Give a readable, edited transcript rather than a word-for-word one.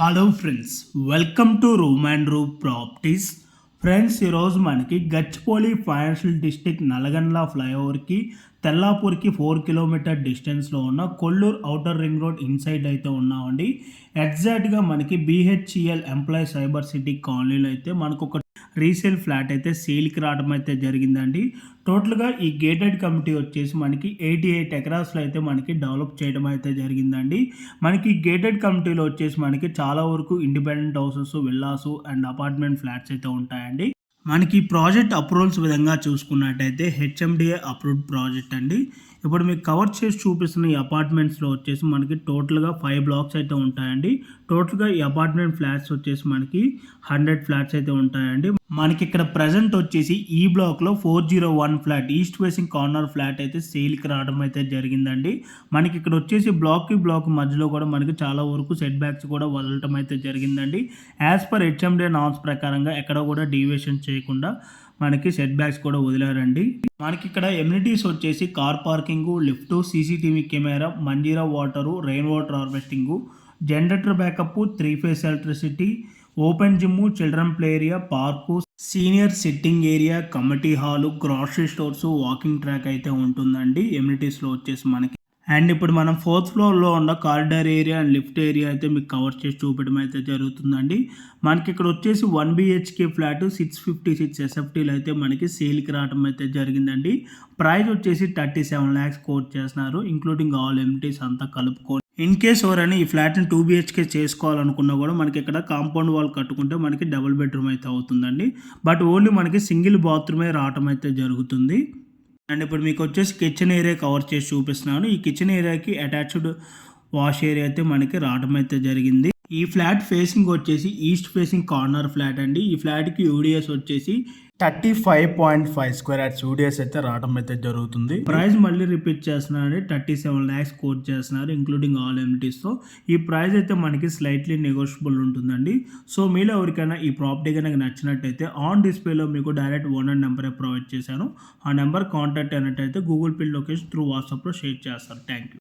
Hello friends, welcome to room and room properties. Friends, ఈరోజు మనకి Gachibowli financial district Nalgonda ఫ్లైఓవర్కి తెల్లాపూర్కి 4 కిలోమీటర్ డిస్టెన్స్లో ఉన్న Kollur outer ring road inside అయితే ఉన్నామండి. ఎగ్జాక్ట్గా మనకి BHCL ఎంప్లాయీ సైబర్ సిటీ కాలనీలో అయితే మనకు ఒక రీసేల్ ఫ్లాట్ అయితే సేల్కి రావడం అయితే జరిగిందండి. టోటల్గా ఈ గేటెడ్ కమిటీ వచ్చేసి మనకి 88 ఎకరాస్లో అయితే మనకి డెవలప్ చేయడం అయితే జరిగిందండి. మనకి గేటెడ్ కమిటీలో వచ్చేసి మనకి చాలా వరకు independent houses, villas and apartment flats అయితే ఉంటాయండి. మనకి ప్రాజెక్ట్ అప్రూవల్స్ విధంగా చూసుకున్నట్టయితే HMDA అప్రూవ్డ్ ప్రాజెక్ట్ అండి. ఇప్పుడు మీకు కవర్ చేసి చూపిస్తున్న ఈ అపార్ట్మెంట్స్లో వచ్చేసి మనకి టోటల్గా 5 బ్లాక్స్ అయితే ఉంటాయండి. టోటల్గా ఈ అపార్ట్మెంట్ ఫ్లాట్స్ వచ్చేసి మనకి 100 ఫ్లాట్స్ అయితే ఉంటాయండి. మనకి ఇక్కడ ప్రజెంట్ వచ్చేసి ఈ బ్లాక్లో 401 flat east facing corner flat అయితే సేల్కి రావడం అయితే జరిగిందండి. మనకి ఇక్కడ వచ్చేసి బ్లాక్కి బ్లాక్ మధ్యలో కూడా మనకి చాలా వరకు సెట్ బ్యాక్స్ కూడా వదలటం అయితే జరిగిందండి. యాజ్ పర్ HMDA నామ్స్ ప్రకారంగా ఎక్కడ కూడా డీవియేషన్ చేయకుండా మనకి సెట్ బ్యాక్స్ కూడా వదిలారండి. మనకి ఇక్కడ ఎమ్యూనిటీస్ వచ్చేసి car parking, lift, CCTV camera, Manjeera water, rain water harvesting, generator backup, 3 phase electricity, open gym, children play area, park, senior sitting area, committee hall, grocery stores, walking track అయితే ఉంటుందండి ఎమ్యూనిటీస్లో వచ్చేసి మనకి. And ఇప్పుడు మనం 4th ఫ్లోర్లో ఉన్న corridor area and lift area అయితే మీకు కవర్ చేసి చూపించడం అయితే జరుగుతుందండి. మనకి ఇక్కడ వచ్చేసి 1 BHK ఫ్లాట్ 656 SFTలు అయితే మనకి సేల్కి రావడం అయితే జరిగిందండి. ప్రైస్ వచ్చేసి 37 lakhs కోట్ చేస్తున్నారు, ఇంక్లూడింగ్ ఆల్ ఎమ్యూనిటీస్ అంతా కలుపుకొని. ఇన్ కేస్ ఎవరైనా ఈ ఫ్లాట్ని 2 BHK చేసుకోవాలనుకున్నా కూడా మనకి ఇక్కడ కాంపౌండ్ వాల్ కట్టుకుంటే మనకి డబుల్ బెడ్రూమ్ అయితే అవుతుందండి. బట్ ఓన్లీ మనకి సింగిల్ బాత్రూమే రావడం అయితే జరుగుతుంది. అండ్ ఇప్పుడు మీకు వచ్చేసి కిచెన్ ఏరియా కవర్ చేసి చూపిస్తున్నాను. ఈ కిచెన్ ఏరియాకి అటాచ్డ్ వాష్ ఏరియా అయితే మనకి రావడం అయితే జరిగింది. ఈ ఫ్లాట్ ఫేసింగ్ వచ్చేసి ఈస్ట్ ఫేసింగ్ కార్నర్ ఫ్లాట్ అండి. ఈ ఫ్లాట్కి UDS వచ్చేసి 35.5 స్క్వేర్ యార్డ్స్ UDS అయితే రావడం అయితే జరుగుతుంది. ప్రైస్ మళ్ళీ రిపీట్ చేస్తున్నారండి, 37 lakhs కోట్ చేస్తున్నారు, ఇంక్లూడింగ్ ఆల్ ఎమ్యూనిటీస్తో. ఈ ప్రైస్ అయితే మనకి స్లైట్లీ నెగోషియబుల్ ఉంటుందండి. సో మీలో ఎవరికైనా ఈ ప్రాపర్టీ కనుక నచ్చినట్టయితే ఆన్ డిస్ప్లేలో మీకు డైరెక్ట్ ఓనర్ నెంబరే ప్రొవైడ్ చేశాను. ఆ నెంబర్ కాంటాక్ట్ అయినట్టయితే గూగుల్ పే లొకేషన్ త్రూ వాట్సాప్లో షేర్ చేస్తారు. Thank you.